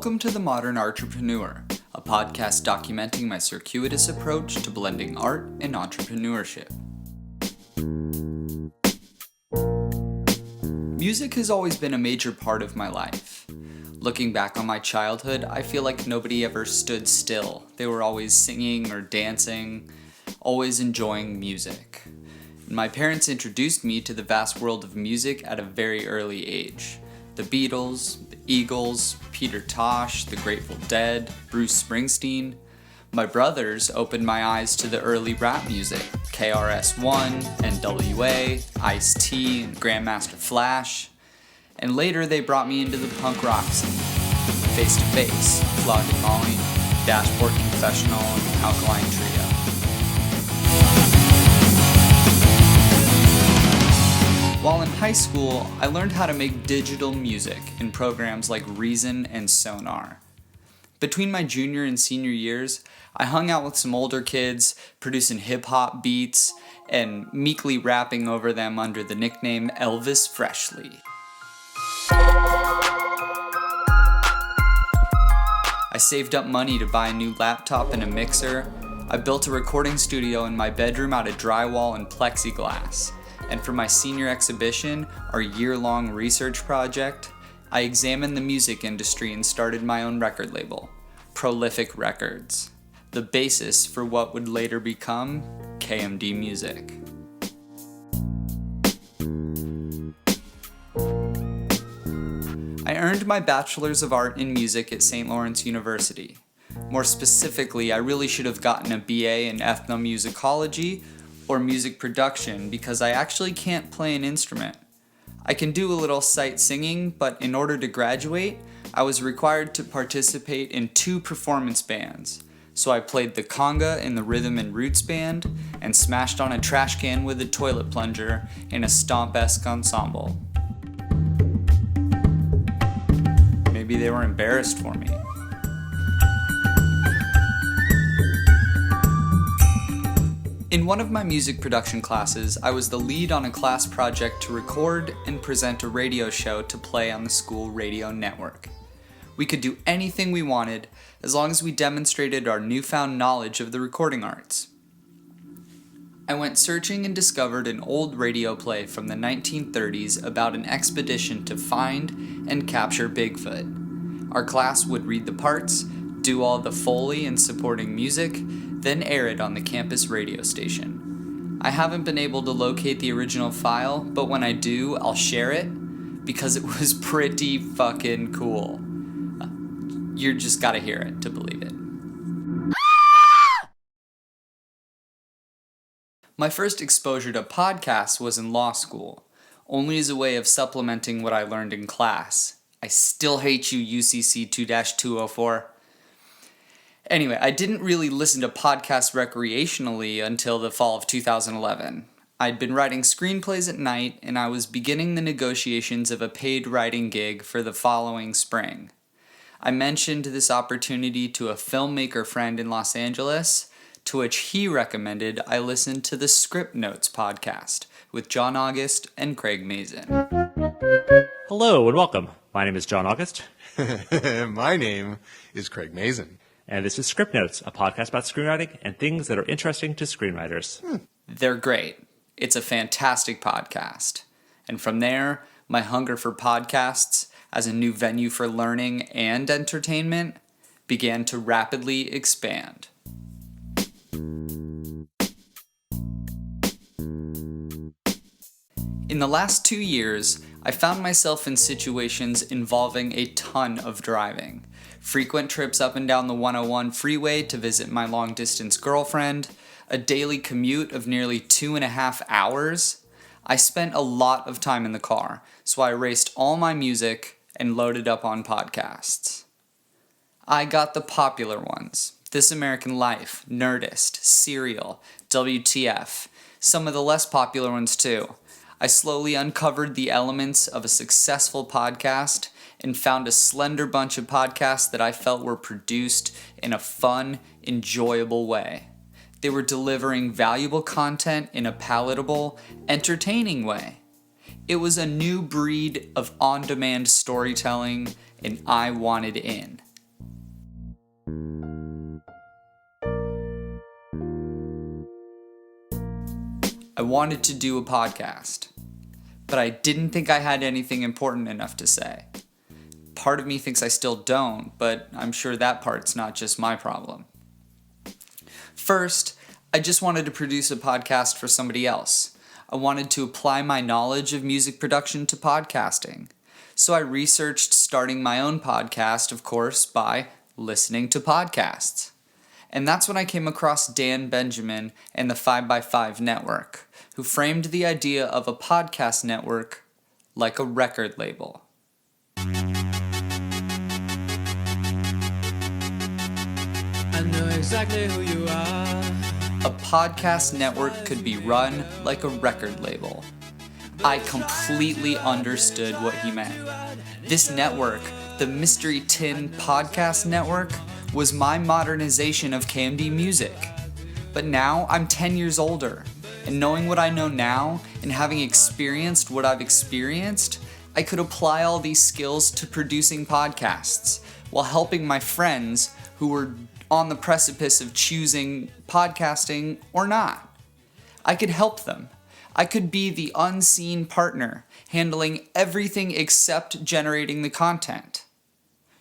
Welcome to the Modern Artrepreneur, a podcast documenting my circuitous approach to blending art and entrepreneurship. Music has always been a major part of my life. Looking back on my childhood, I feel like nobody ever stood still. They were always singing or dancing, always enjoying music. My parents introduced me to the vast world of music at a very early age. The Beatles, the Eagles, Peter Tosh, the Grateful Dead, Bruce Springsteen. My brothers opened my eyes to the early rap music, KRS-One, NWA, Ice-T, and Grandmaster Flash. And later they brought me into the punk rock scene. Face to Face, Flogging Molly, Dashboard Confessional, and Alkaline Trio. While in high school, I learned how to make digital music in programs like Reason and Sonar. Between my junior and senior years, I hung out with some older kids, producing hip-hop beats, and meekly rapping over them under the nickname Elvis Freshly. I saved up money to buy a new laptop and a mixer. I built a recording studio in my bedroom out of drywall and plexiglass. And for my senior exhibition, our year-long research project, I examined the music industry and started my own record label, Prolific Records, the basis for what would later become KMD Music. I earned my Bachelor's of Art in Music at St. Lawrence University. More specifically, I really should have gotten a BA in ethnomusicology or music production because I actually can't play an instrument. I can do a little sight singing, but in order to graduate, I was required to participate in 2 performance bands. So I played the conga in the rhythm and roots band and smashed on a trash can with a toilet plunger in a stomp-esque ensemble. Maybe they were embarrassed for me. In one of my music production classes, I was the lead on a class project to record and present a radio show to play on the school radio network. We could do anything we wanted as long as we demonstrated our newfound knowledge of the recording arts. I went searching and discovered an old radio play from the 1930s about an expedition to find and capture Bigfoot. Our class would read the parts, do all the Foley and supporting music, then air it on the campus radio station. I haven't been able to locate the original file, but when I do, I'll share it because it was pretty fucking cool. You just gotta hear it to believe it. My first exposure to podcasts was in law school, only as a way of supplementing what I learned in class. I still hate you, UCC 2-204. Anyway, I didn't really listen to podcasts recreationally until the fall of 2011. I'd been writing screenplays at night, and I was beginning the negotiations of a paid writing gig for the following spring. I mentioned this opportunity to a filmmaker friend in Los Angeles, to which he recommended I listen to the Script Notes podcast with John August and Craig Mazin. Hello and welcome. My name is John August. My name is Craig Mazin. And this is Script Notes, a podcast about screenwriting and things that are interesting to screenwriters. They're great. It's a fantastic podcast. And from there, my hunger for podcasts as a new venue for learning and entertainment began to rapidly expand. In the last 2 years, I found myself in situations involving a ton of driving. Frequent trips up and down the 101 freeway to visit my long-distance girlfriend, a daily commute of nearly 2.5 hours. I spent a lot of time in the car, so I erased all my music and loaded up on podcasts. I got the popular ones: This American Life, Nerdist, Serial, WTF, some of the less popular ones too. I slowly uncovered the elements of a successful podcast and found a slender bunch of podcasts that I felt were produced in a fun, enjoyable way. They were delivering valuable content in a palatable, entertaining way. It was a new breed of on-demand storytelling, and I wanted in. I wanted to do a podcast, but I didn't think I had anything important enough to say. Part of me thinks I still don't, but I'm sure that part's not just my problem. First, I just wanted to produce a podcast for somebody else. I wanted to apply my knowledge of music production to podcasting. So I researched starting my own podcast, of course, by listening to podcasts. And that's when I came across Dan Benjamin and the 5x5 Network, who framed the idea of a podcast network like a record label. I know exactly who you are. A podcast network could be run like a record label. I completely understood what he meant. This network, the Mystery Tin Podcast Network, was my modernization of KMD music. But now I'm 10 years older, and knowing what I know now and having experienced what I've experienced, I could apply all these skills to producing podcasts while helping my friends who were on the precipice of choosing podcasting or not. I could help them. I could be the unseen partner, handling everything except generating the content.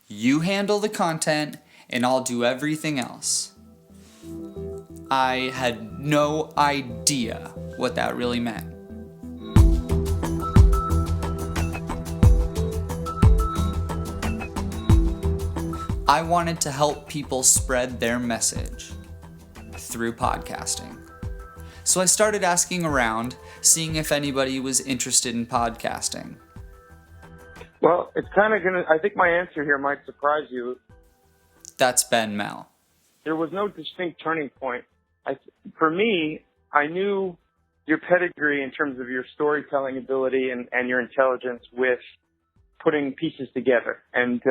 You handle the content, and I'll do everything else. I had no idea what that really meant. I wanted to help people spread their message through podcasting. So I started asking around, seeing if anybody was interested in podcasting. Well, it's kind of I think my answer here might surprise you. That's Ben Mehl. There was no distinct turning point. For me, I knew your pedigree in terms of your storytelling ability and your intelligence with putting pieces together. And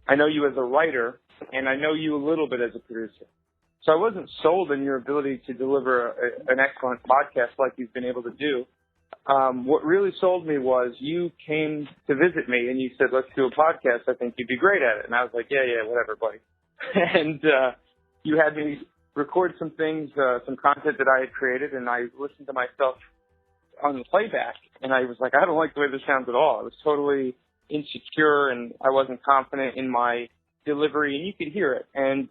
I know you as a writer, and I know you a little bit as a producer. So I wasn't sold in your ability to deliver an excellent podcast like you've been able to do. What really sold me was you came to visit me and you said, let's do a podcast. I think you'd be great at it. And I was like, yeah, whatever, buddy. And you had me record some things, some content that I had created, and I listened to myself on the playback, and I was like, I don't like the way this sounds at all. I was totally insecure, and I wasn't confident in my delivery, and you could hear it. And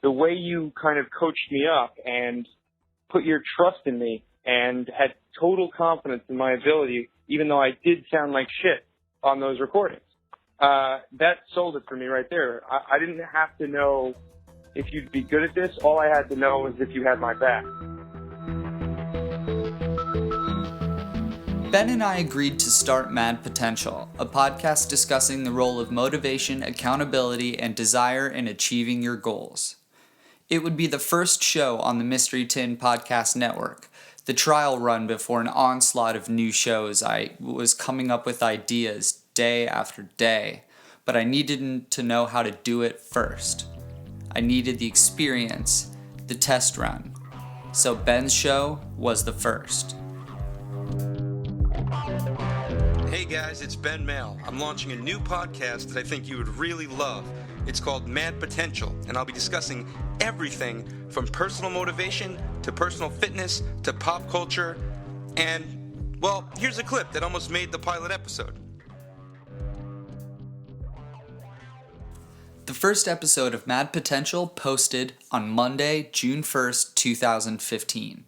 the way you kind of coached me up and put your trust in me and had total confidence in my ability, even though I did sound like shit on those recordings, that sold it for me right there. I didn't have to know if you'd be good at this. All I had to know was if you had my back. Ben and I agreed to start Mad Potential, a podcast discussing the role of motivation, accountability, and desire in achieving your goals. It would be the first show on the Mystery Tin Podcast Network, the trial run before an onslaught of new shows. I was coming up with ideas day after day, but I needed to know how to do it first. I needed the experience, the test run. So Ben's show was the first. Hey guys, it's Ben Mehl. I'm launching a new podcast that I think you would really love. It's called Mad Potential, and I'll be discussing everything from personal motivation to personal fitness to pop culture. And, well, here's a clip that almost made the pilot episode. The first episode of Mad Potential posted on Monday, June 1st, 2015.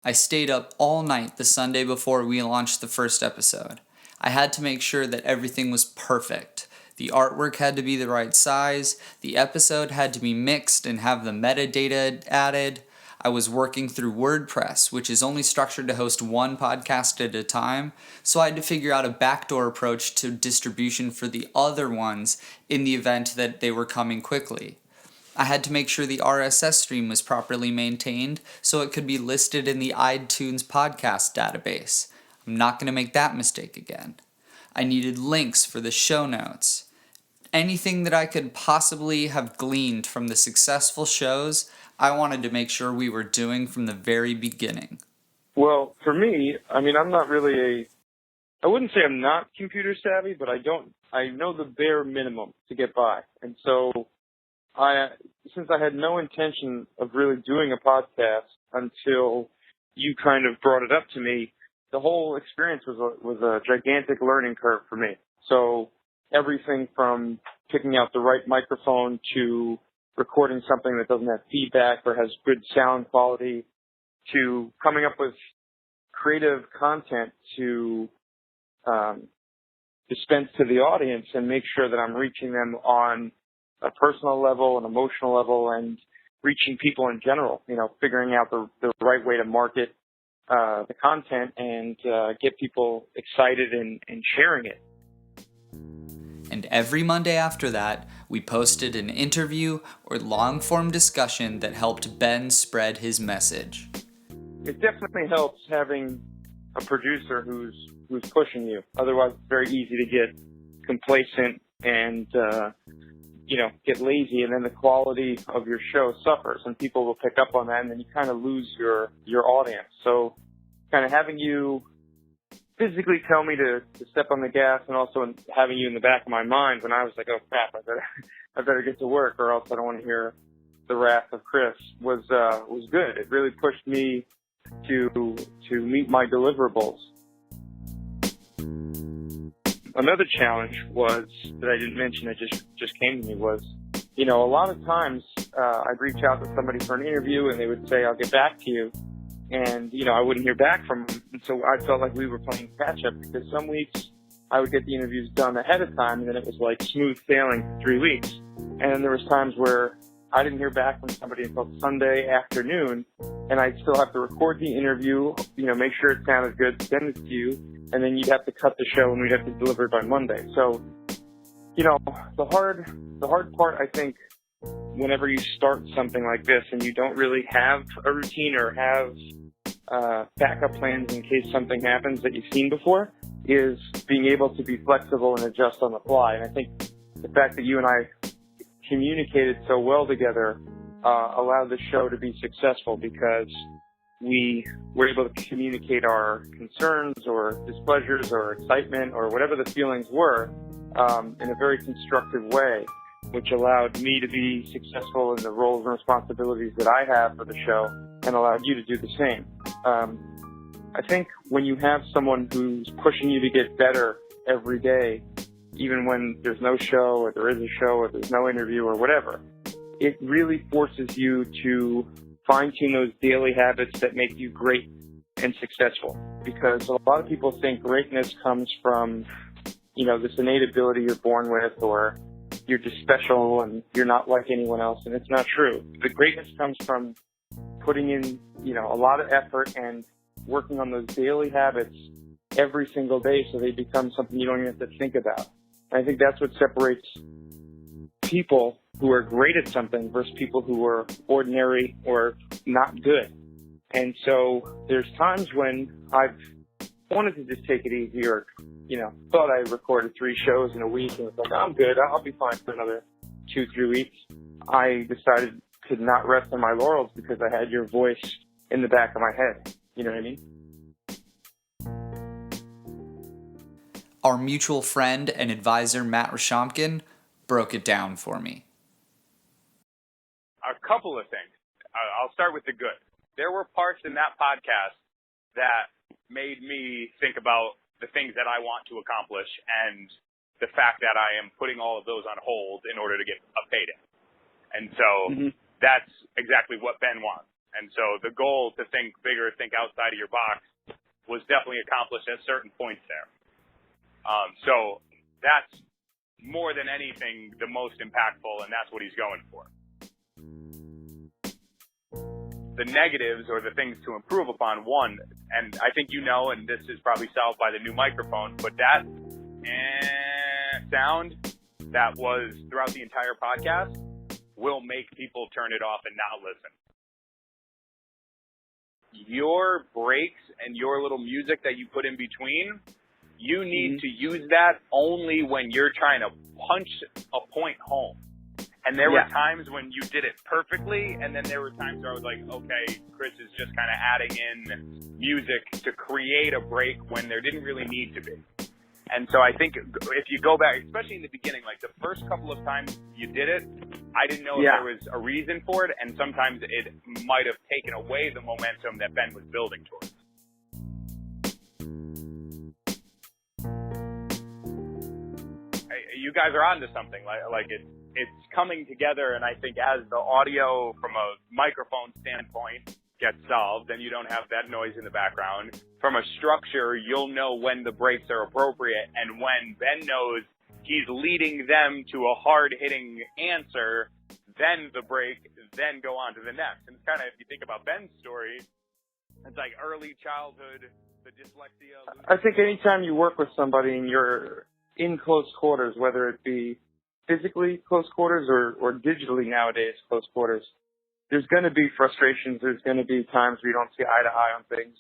I stayed up all night the Sunday before we launched the first episode. I had to make sure that everything was perfect. The artwork had to be the right size, the episode had to be mixed and have the metadata added. I was working through WordPress, which is only structured to host one podcast at a time, so I had to figure out a backdoor approach to distribution for the other ones in the event that they were coming quickly. I had to make sure the RSS stream was properly maintained so it could be listed in the iTunes podcast database. I'm not going to make that mistake again. I needed links for the show notes. Anything that I could possibly have gleaned from the successful shows, I wanted to make sure we were doing from the very beginning. Well, for me, I mean, I'm not really I wouldn't say I'm not computer savvy, but I know the bare minimum to get by. And so since I had no intention of really doing a podcast until you kind of brought it up to me, the whole experience was a gigantic learning curve for me. So everything from picking out the right microphone to recording something that doesn't have feedback or has good sound quality to coming up with creative content to dispense to the audience and make sure that I'm reaching them on a personal level, an emotional level, and reaching people in general, figuring out the right way to market the content and get people excited and sharing it. And every Monday after that, we posted an interview or long-form discussion that helped Ben spread his message. It definitely helps having a producer who's pushing you. Otherwise, it's very easy to get complacent and get lazy, and then the quality of your show suffers, and people will pick up on that, and then you kind of lose your audience. So kind of having you physically tell me to step on the gas, and also having you in the back of my mind when I was like, oh crap, I better get to work, or else I don't want to hear the wrath of Chris, was good. It really pushed me to meet my deliverables. Another challenge was that I didn't mention, it just came to me, was, a lot of times I'd reach out to somebody for an interview and they would say, I'll get back to you. And, I wouldn't hear back from them. And so I felt like we were playing catch up, because some weeks I would get the interviews done ahead of time, and then it was like smooth sailing for 3 weeks. And then there was times where I didn't hear back from somebody until Sunday afternoon, and I'd still have to record the interview, make sure it sounded good, send it to you, and then you'd have to cut the show and we'd have to deliver it by Monday. So, the hard part, I think, whenever you start something like this and you don't really have a routine or have backup plans in case something happens that you've seen before, is being able to be flexible and adjust on the fly. And I think the fact that you and I communicated so well together allowed the show to be successful, because we were able to communicate our concerns or displeasures or excitement or whatever the feelings were in a very constructive way, which allowed me to be successful in the roles and responsibilities that I have for the show, and allowed you to do the same. I think when you have someone who's pushing you to get better every day, even when there's no show or there is a show or there's no interview or whatever, it really forces you to fine-tune those daily habits that make you great and successful. Because a lot of people think greatness comes from, this innate ability you're born with, or you're just special and you're not like anyone else, and it's not true. The greatness comes from putting in, a lot of effort and working on those daily habits every single day so they become something you don't even have to think about. And I think that's what separates people who are great at something versus people who are ordinary or not good. And so there's times when I've wanted to just take it easy, or, thought I recorded 3 shows in a week and was like, I'm good, I'll be fine for another 2-3 weeks. I decided to not rest on my laurels because I had your voice in the back of my head. You know what I mean? Our mutual friend and advisor, Matt Rachamkin, broke it down for me. A couple of things. I'll start with the good. There were parts in that podcast that made me think about the things that I want to accomplish, and the fact that I am putting all of those on hold in order to get a payday. And so that's exactly what Ben wants. And so the goal to think bigger, think outside of your box, was definitely accomplished at certain points there. So that's more than anything the most impactful, and that's what he's going for. The negatives, or the things to improve upon, one, and I think and this is probably solved by the new microphone, but that sound that was throughout the entire podcast will make people turn it off and not listen. Your breaks and your little music that you put in between, you need to use that only when you're trying to punch a point home. And there were times when you did it perfectly, and then there were times where I was like, okay, Chris is just kind of adding in music to create a break when there didn't really need to be. And so I think if you go back, especially in the beginning, like the first couple of times you did it, I didn't know if Yeah. there was a reason for it, and sometimes it might have taken away the momentum that Ben was building towards. You guys are onto something. Like it's coming together, and I think as the audio from a microphone standpoint gets solved, and you don't have that noise in the background, from a structure, you'll know when the breaks are appropriate, and when Ben knows he's leading them to a hard-hitting answer, then the break, then go on to the next. And it's kind of, if you think about Ben's story, it's like early childhood, the dyslexia. I think anytime you work with somebody and you're in close quarters, whether it be physically close quarters or digitally nowadays close quarters, there's going to be frustrations. There's going to be times where you don't see eye to eye on things.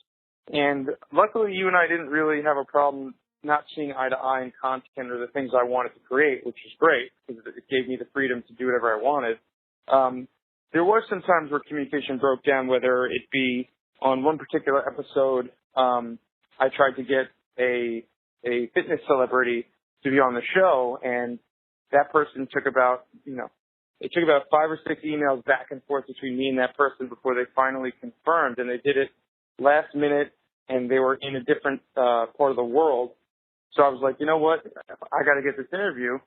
And luckily, you and I didn't really have a problem not seeing eye to eye in content or the things I wanted to create, which is great because it gave me the freedom to do whatever I wanted. There were some times where communication broke down, whether it be on one particular episode, I tried to get a fitness celebrity to be on the show, and that person took about, it took about 5 or 6 emails back and forth between me and that person before they finally confirmed, and they did it last minute, and they were in a different part of the world. So I was like, you know what? I got to get this interview,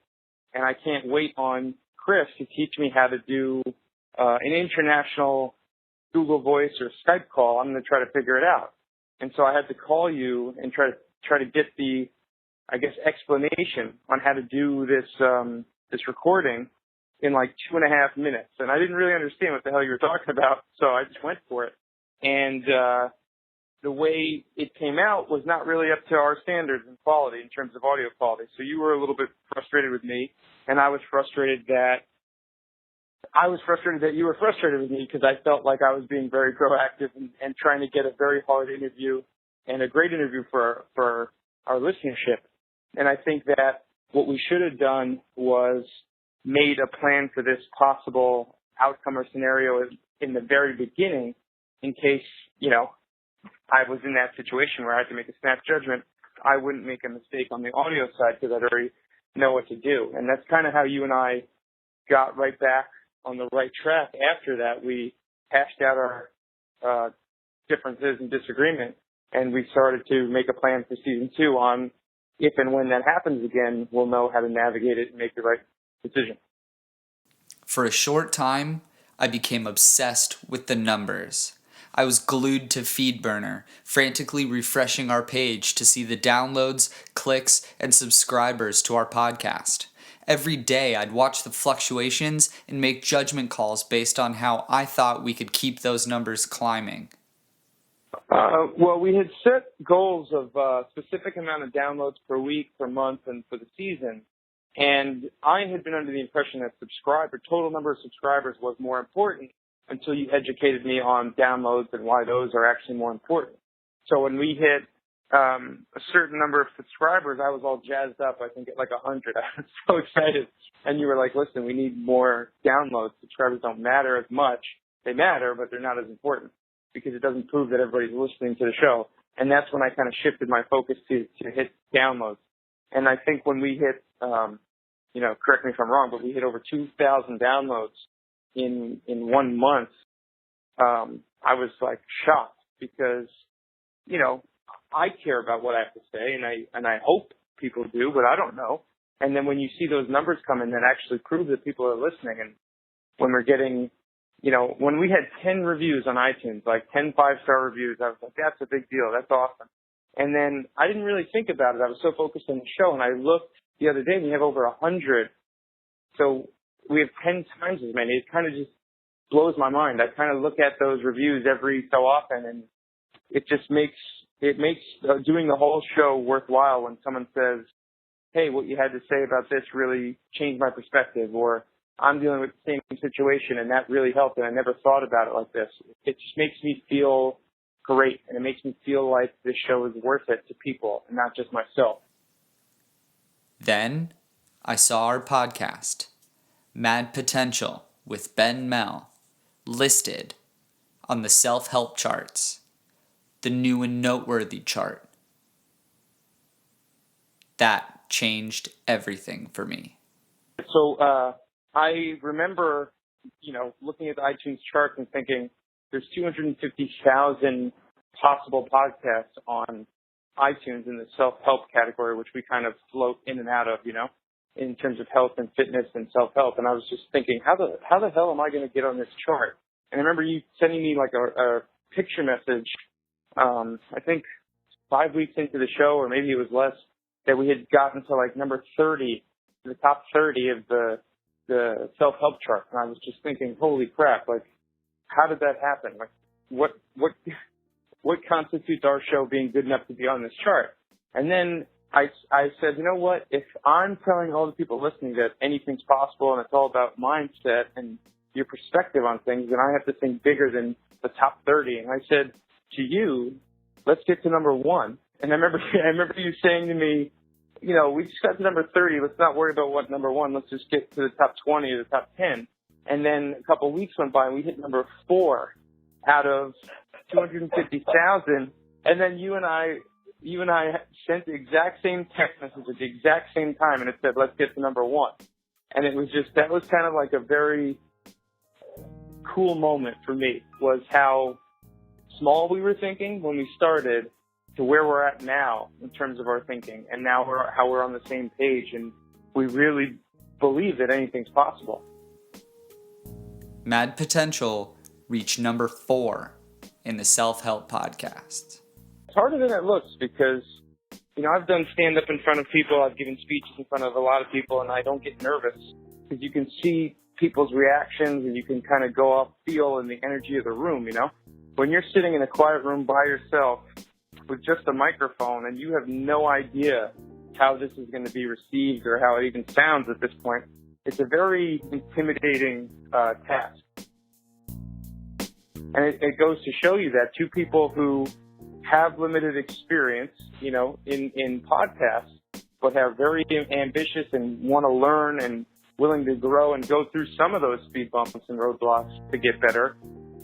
and I can't wait on Chris to teach me how to do an international Google Voice or Skype call. I'm going to try to figure it out. And so I had to call you and try to get the, I guess, explanation on how to do this recording in like 2.5 minutes. And I didn't really understand what the hell you were talking about, so I just went for it. And the way it came out was not really up to our standards and quality in terms of audio quality. So you were a little bit frustrated with me, and I was frustrated that you were frustrated with me because I felt like I was being very proactive and trying to get a very hard interview and a great interview for our listenership. And I think that what we should have done was made a plan for this possible outcome or scenario in the very beginning in case, I was in that situation where I had to make a snap judgment. I wouldn't make a mistake on the audio side because I'd already know what to do. And that's kind of how you and I got right back on the right track. After that, we hashed out our differences and disagreement, and we started to make a plan for season 2 on if and when that happens again, we'll know how to navigate it and make the right decision. For a short time, I became obsessed with the numbers. I was glued to FeedBurner, frantically refreshing our page to see the downloads, clicks, and subscribers to our podcast. Every day, I'd watch the fluctuations and make judgment calls based on how I thought we could keep those numbers climbing. Well, we had set goals of a specific amount of downloads per week, per month, and for the season. And I had been under the impression that total number of subscribers was more important until you educated me on downloads and why those are actually more important. So when we hit a certain number of subscribers, I was all jazzed up, I think at like 100. I was so excited. And you were like, listen, we need more downloads. Subscribers don't matter as much. They matter, but they're not as important because it doesn't prove that everybody's listening to the show. And that's when I kind of shifted my focus to hit downloads. And I think when we hit, correct me if I'm wrong, but we hit over 2,000 downloads in 1 month, I was like shocked because, I care about what I have to say and I hope people do, but I don't know. And then when you see those numbers come in that actually prove that people are listening, and when we're getting, when we had 10 reviews on iTunes, like 10 5-star reviews, I was like, that's a big deal. That's awesome. And then I didn't really think about it. I was so focused on the show, and I looked the other day and we have over 100. So we have 10 times as many. It kind of just blows my mind. I kind of look at those reviews every so often, and it just makes doing the whole show worthwhile when someone says, hey, what you had to say about this really changed my perspective, or I'm dealing with the same situation and that really helped and I never thought about it like this. It just makes me feel great, and it makes me feel like this show is worth it to people and not just myself. Then I saw our podcast, Mad Potential with Ben Mehl, listed on the self-help charts, the new and noteworthy chart. That changed everything for me. So I remember, looking at the iTunes chart and thinking there's 250,000 possible podcasts on iTunes in the self-help category, which we kind of float in and out of, in terms of health and fitness and self-help. And I was just thinking, how the hell am I going to get on this chart? And I remember you sending me like a picture message, I think 5 weeks into the show, or maybe it was less, that we had gotten to like number 30, the top 30 of the self-help chart. And I was just thinking, holy crap, like, how did that happen? Like, what constitutes our show being good enough to be on this chart? And then I said, you know what? If I'm telling all the people listening that anything's possible and it's all about mindset and your perspective on things, then I have to think bigger than the top 30. And I said to you, let's get to number 1. And I remember you saying to me, we just got to number 30. Let's not worry about what number 1. Let's just get to the top 20 or the top 10. And then a couple of weeks went by and we hit number 4 out of 250,000. And then you and I sent the exact same text message at the exact same time, and it said, let's get to number 1. And it was that was kind of like a very cool moment for me, was how small we were thinking when we started to where we're at now in terms of our thinking, and now how we're on the same page, and we really believe that anything's possible. Mad Potential reached number 4 in the Self-Help Podcast. It's harder than it looks because, I've done stand-up in front of people, I've given speeches in front of a lot of people, and I don't get nervous because you can see people's reactions and you can kind of go off feel in the energy of the room, When you're sitting in a quiet room by yourself with just a microphone and you have no idea how this is going to be received or how it even sounds at this point, it's a very intimidating task. And it goes to show you that two people who have limited experience, in podcasts, but have very ambitious and want to learn and willing to grow and go through some of those speed bumps and roadblocks to get better,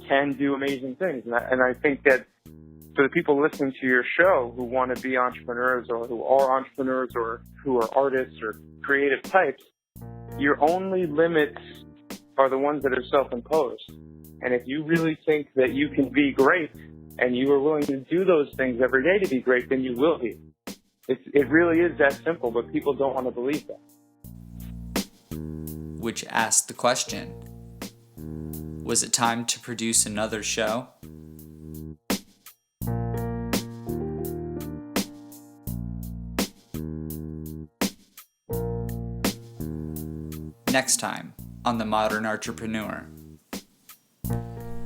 can do amazing things. And I think that for the people listening to your show who want to be entrepreneurs or who are entrepreneurs or who are artists or creative types, your only limits are the ones that are self-imposed. And if you really think that you can be great and you are willing to do those things every day to be great, then you will be. It really is that simple, but people don't want to believe that. Which asked the question, was it time to produce another show? Next time on the Modern Artrepreneur.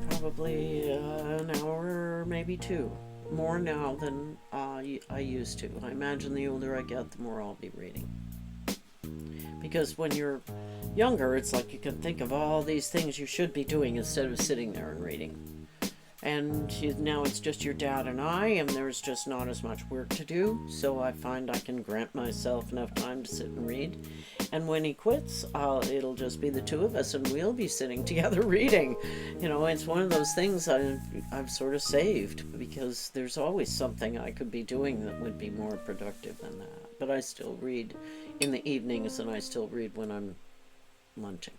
Probably an hour, maybe 2. More now than I used to. I imagine the older I get, the more I'll be reading. Because when you're younger, it's like you can think of all these things you should be doing instead of sitting there and reading. And now it's just your dad and I, and there's just not as much work to do, so I find I can grant myself enough time to sit and read. And when he quits, it'll just be the two of us, and we'll be sitting together reading. It's one of those things I've sort of saved, because there's always something I could be doing that would be more productive than that. But I still read in the evenings, and I still read when I'm lunching.